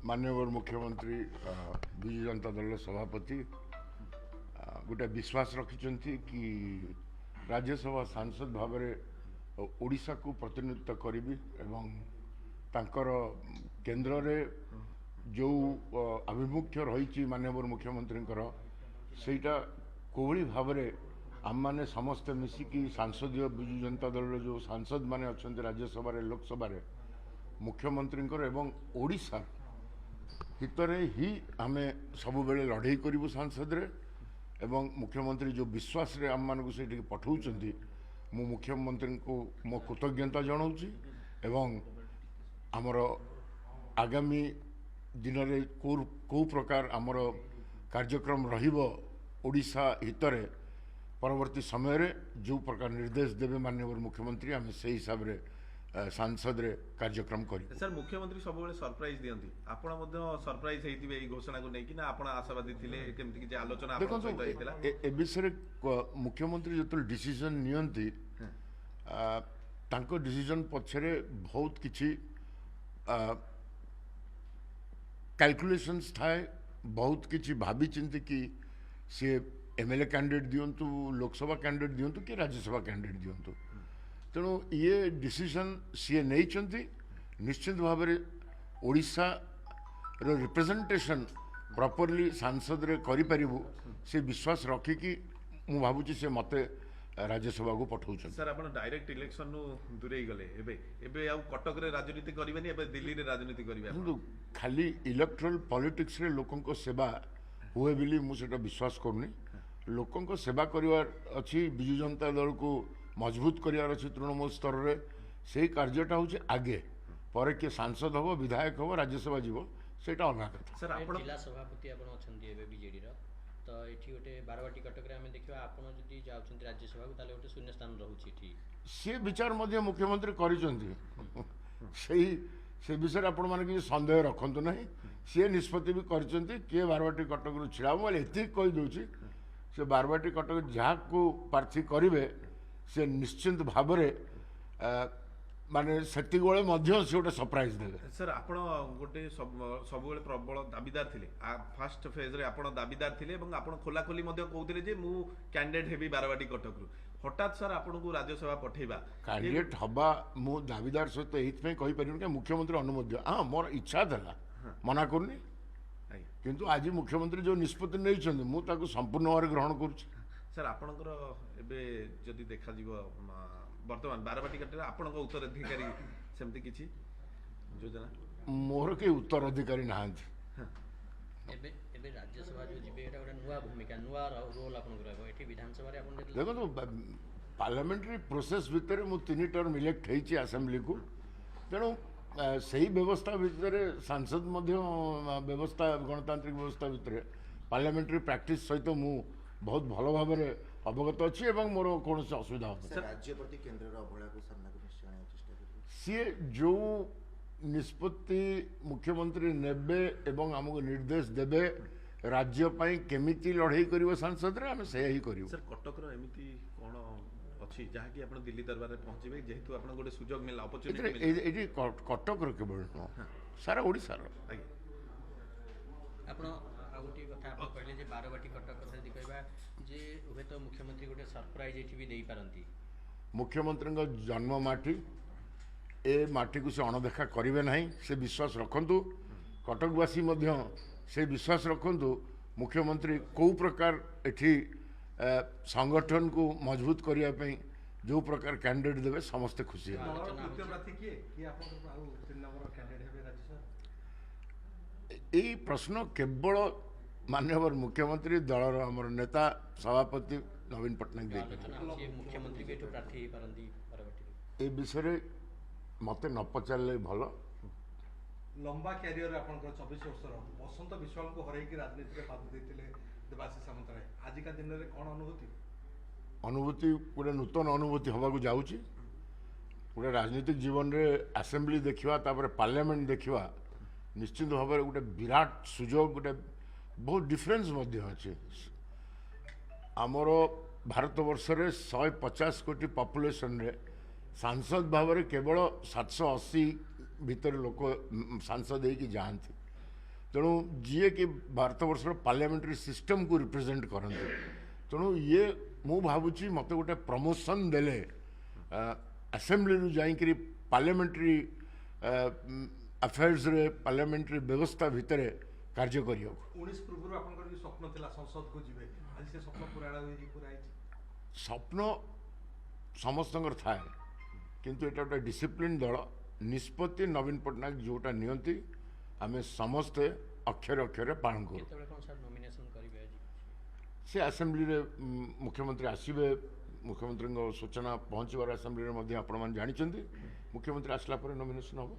माननीय मुख्यमंत्री विजु जनता दल सभापति गोटे विश्वास रखिंट कि राज्यसभा सांसद भाव ओडिशा को प्रतिनिधित्व करी एवं तांकर केंद्र रे जो आभिमुख्य रही माननीय मुख्यमंत्री सेटा कोहली भाव आम मैंने समस्ते मिसिकी सांसदीय विजु जनता दल जो सांसद माने अच्छा राज्यसभा लोकसभा मुख्यमंत्री एवं ओडिशा हितरे ही आम सब बेले लड़े करूँ सांसद रे एवं मुख्यमंत्री जो विश्वास रे आम मानक से पठाऊँ मु मुख्यमंत्री को मो कृतज्ञता जनाऊँगी एवं आमर आगामी दिन में कौ प्रकार आमर कार्यक्रम रहिबो ओडिशा हितरे परवर्ती समय रे जो प्रकार निर्देश देवे माननीय मुख्यमंत्री आम से हिसाब रे सांसद रे कार्यक्रम करी। सर मुख्यमंत्री सब बेले सरप्राइज दियंती आपण मध्ये सरप्राइज हेतिबे ए घोषणा को नेकी ना आपण आशावादी थिले केमति कि आलोचना आपण सहित हेतिला ए विषय मुख्यमंत्री जतल डिसीजन नियंती तांको डिसीजन पछरे बहुत किछि कैलकुलेशंस थाए बहुत किछि भाभी चिंती कि सी एमएलए कैंडिडेट दियंतु लोकसभा कैंडिडेट दियंतु कि राज्यसभा कैंडिडेट दियंतु तेणु ये डिसीजन सी नहीं निश्चित भाव में ओडिशा रो रिप्रेजेंटेशन प्रॉपरली सांसद रे करि परिबु से विश्वास रखिकी मु भाबुची से मते राज्यसभा को पठाऊ। सर आप डायरेक्ट इलेक्शन नु दूरे गले एबे एबे आ कटक रे राजनीति करबेनी एबे दिल्ली रे राजनीति करबे किंतु खाली इलेक्ट्रल पॉलिटिक्स रे लोकन को सेवा हुए बिली मु सेटा विश्वास करनी लोकन को सेवा करिवार अछि विजु जनता दल को मजबूत करार अच्छे तृणमूल स्तर में से कार्यटा हूँ आगे पर किए सांसद हम विधायक हम राज्यसभा जीव से अलग कथा। सर जिला सभापति बीजेडी तो ये गोटे बारवाटी कटक आम देखा आपड़ जब जाऊँ राज्यसभा को गोटे शून्य स्थान रोचे सी विचार मुख्यमंत्री से विषय आपण मैंने सन्देह रखु ना सी निष्पत्ति भी कर किए बारवाटी कटक छिड़ा मैं ये कहीदे से बारवाटी कटक जहाँ को प्रार्थी करेंगे से निश्चिंत भाव माने सेति गोळे मध्य से गोटे सरप्राइज देबे। सर आपण गोटे सब बेले प्रबल दाबीदार थिले फास्ट फेज रे आपण दाबीदार थिले एवं आपण खोला खोली मध्य कहउथिले जे मु कैंडिडेट हेबी बारवाटी कटक रु हठात सर आपण को राज्यसभा पठेबा कैंडिडेट हबा मु दाबीदार सहित एहित में कहि परिन के मुख्यमंत्री अनुमोदन हां मोर इच्छा देला मना करनी किंतु आज मुख्यमंत्री जो निष्पत्ति नै छन मु ताको संपूर्ण भाव ग्रहण करूछी। सर आपणकर एबे जदि देखा जीव वर्तमान बारवाटी कटक आपणक उत्तराधिकारी सेमती किछि योजना मोर के उत्तराधिकारी नाहंती एबे एबे राज्यसभा जो जिबे एटा गोटे नुवा भूमिका नुवा रोल आपन रहबो एठी विधानसभा रे आपन देखो तो पार्लियामेंट्री प्रोसेस भितर मु 3 टर्म इलेक्ट हेछि असेंबली को तेणु सही व्यवस्था भितर सांसद मध्य व्यवस्था गणतांत्रिक व्यवस्था भितर पार्लियामेंट्री प्रैक्टिस सहित मु बहुत भल भाव अवगत अच्छी एवं मोर कौन असुविधा राज्य प्रति केंद्र अवहेला को सामना को निश्चय चेष्टा सी जो निष्पत्ति मुख्यमंत्री नेबे एवं हमको निर्देश देबे राज्य पाई केमिति लड़ाई करिवो सांसद रे हम से ही करिवो। सर कटक रो एमिति कोन अछि जहा कि आपण दिल्ली दरबार रे पहुंचबे जेहेतु आपण गोटे सुजोग मिला अपॉर्चुनिटी एटी कटक रो केवल सारा ओडिसा रो आपण आ गोटे कथा आपण कहले जे बारवाटी कटक कथा यदि कहबा जे हुए तो मुख्यमंत्री गोटे सरप्राइज एठी भी देई पारंती मुख्यमंत्री का जन्म माटी ए माटी को से अणदेखा करेंगे ना से विश्वास रखु कटकवासी से विश्वास रखु मुख्यमंत्री कौ प्रकार एठी संगठन को मजबूत करने जो प्रकार कैंडिडेट देवे समस्ते खुशी यही प्रश्न केवल माननीय मुख्यमंत्री दलर आमर नेता सभापति नवीन पट्टनायक ए विषय मत न पचारे भल लंबा कैरियर आपनकर 24 वर्षर बसंत विश्वाल को हरैकी राजनीति रे पाद देतिले देवाशीष सामंतराय आज का दिन रे कोन अनुभूति गोटे नूतन अनुभूति हवा को जाउची गोटे राजनीतिक जीवन रे असेंबली देखिवा तापर पार्लियामेंट देखिवा निश्चित भाव में गोटे विराट सुजोग गोटे बहुत डिफरेन्स अच्छे आमर भारत वर्ष रे 150 कोटी पॉपुलेशन रे सांसद भाव में केवल 780 भीतर लोक सांसद होगी जाती तेणु जी कि भारत वर्षर पार्लियामेंट्री सिस्टम को रिप्रेजेंट करते तेणु ये मु भावुची मत गोटे प्रमोशन देले असेंबली रु जाइकरी पार्लियामेंट्री अफेयर्स रे पार्लियामेंट्री व्यवस्था भितर कार्य करियो 19 पूर्व आपनकर जो स्वप्न थिला संसद को जिवे आज से स्वप्न पूरा है स्वप्न समस्तଙ୍କର थाए किंतु एटा गोटे डिसिप्लिन दल निष्पत्ति नवीन पट्टनायक जोटा नियंती आमे समस्ते अक्षर अक्षर पालन करू केतबेले कोन सर नॉमिनेशन करिवे आज से असेंबली रे मुख्यमंत्री आसीबे मुख्यमंत्री सूचना पहुँचबार असेंबली रे आपण मैंने जानी मुख्यमंत्री आसला पर नॉमिनेशन हम